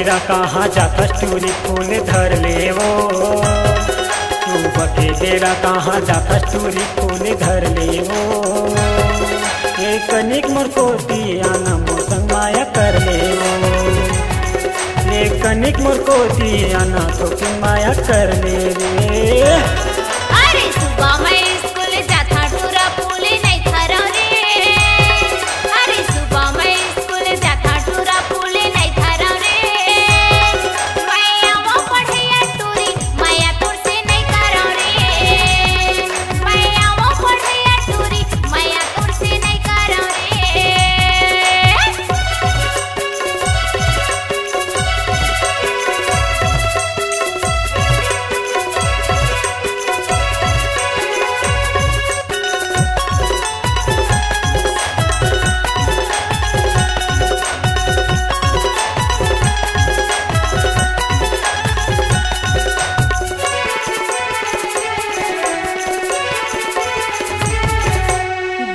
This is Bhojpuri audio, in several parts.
बेरा कहाँ जाता चूरी फूल धर ले वो, सुबह के बेरा कहाँ जाता चूरी फूल धर ले वो। एक कनिक मोर को दियाना मोर संग माया कर ले वो, एक कनिक मोर को दियाना तो फिर माया कर ले रे। अरे सुबह मैं स्कूल जाता टूरा फूल नहीं धरा रे, अरे सुबह मैं स्कूल जाता टूरा फूल नहीं धरा रे। मैया वो पढ़िया टूरी मैया तुर से नहीं करो रे, मैया वो पढ़िया टूरी मैया तुर से नहीं करो रे।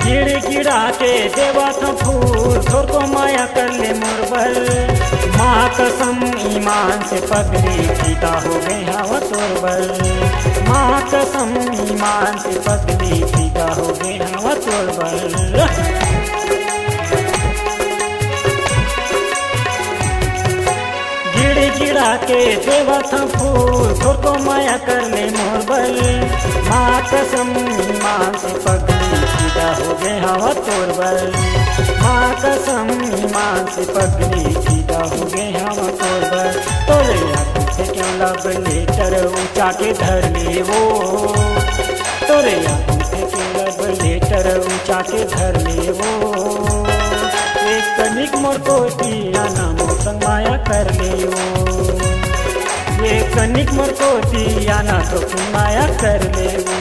गिड़ गिड़ा के देवा था फूल थोर को माया कर ले मुरबल। माँ कसम ईमान से पगली फीता हो गए हवा तोरबल, माँ कसम ईमान से पगली फीता हो गए हवा तोरबल। गिड़ गिड़ा के देवा था फूल थोर को माया कर ले मुरबल। माँ कसम ईमान से पगली फीता हो गए हवा तोरबल, माँ कसम ईमान से पगली फीता हो गए हवा तोरबल। तोरे आँखों से क्यों लब लेटर ऊंचा के धर ले वो, तोरे आँखों से क्यों लब लेटर ऊंचा के धर ले वो। एक कनिक मोर को दियाना मोर संग माया कर ले वो, ये कनिक मोर को दियाना तो फिर माया कर ले वो।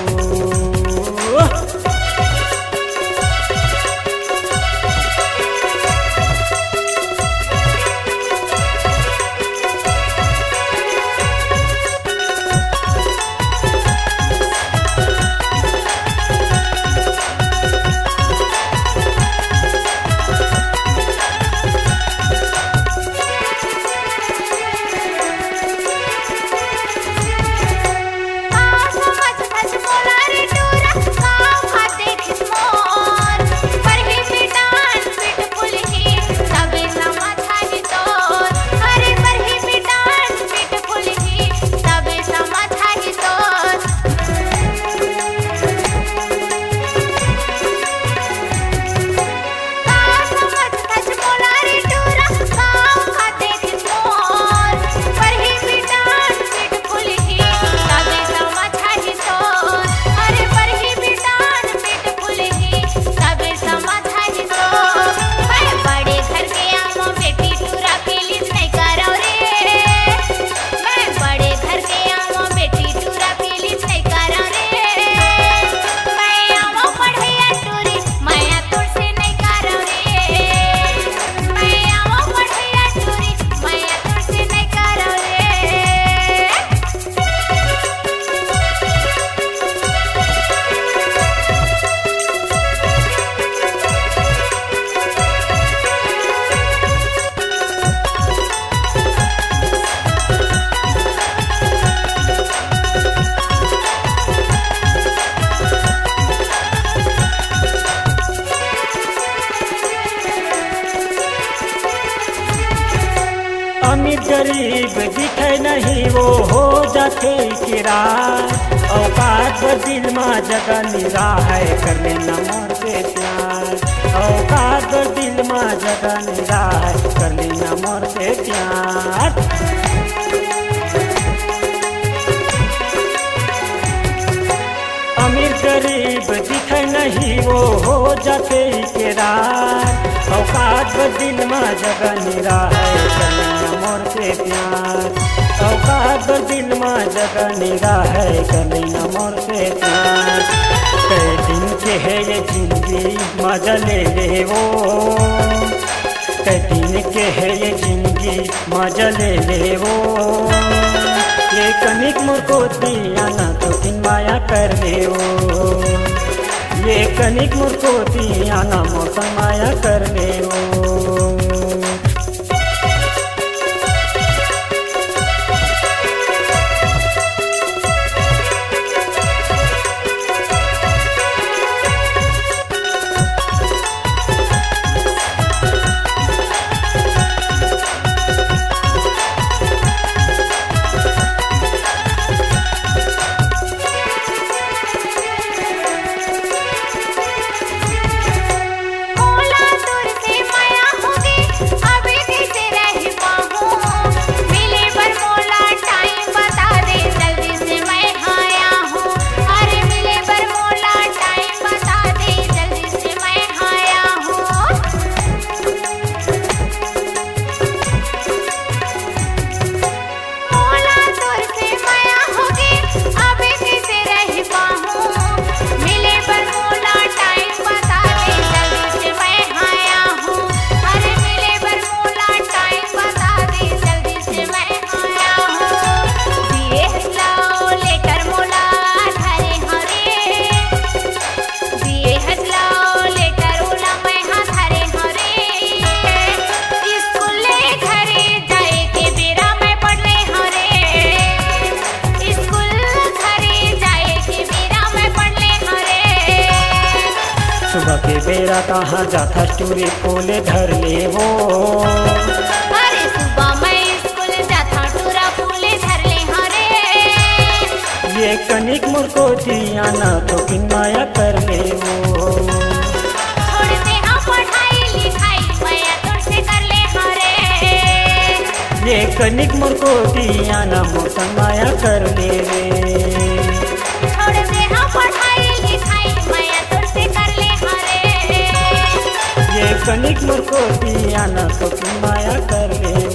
अमीर गरीब दिखे नहीं वो हो जाते किराए, औकात दिल में जगह निरा है कर लेना मोर से प्यार, औकात दिल में जगह निरा है कर लेना मोर से प्यार। अमीर गरीब दिखे नहीं वो हो जाते किराए, औकात दिल में जगह निरा है कर लेना मोर से प्यार, औकात दिल में जगह निरा है कर लेना मोर से प्यार। कई दिन के है ये जिंदगी मजा ले ले वो, कई दिन के है ये जिंदगी मजा ले ले वो। ये कनिक मोर को दियाना तो फिर माया कर ले वो, ये कनिक मोर को दियाना मोर संग माया कर ले वो। बेरा कहाँ जाता टूरी फूले धर ले वो। अरे सुबह मैं स्कूल जाता टूरा फूले धर ले हरे। ये कनिक मुर्को दिया ना तो किन माया कर ले वो। छोड़ते हाँ पढ़ाई लिखाई माया तोड़ से कर ले हरे। ये कनिक मुर्को दिया ना मोसन माया कर ले रे। छोड़ते हाँ पढ़ाई लिखाई माया तोड़ से कर ले हरे। ये कनिक मुर्को दिया ना तो किन माया कर ले।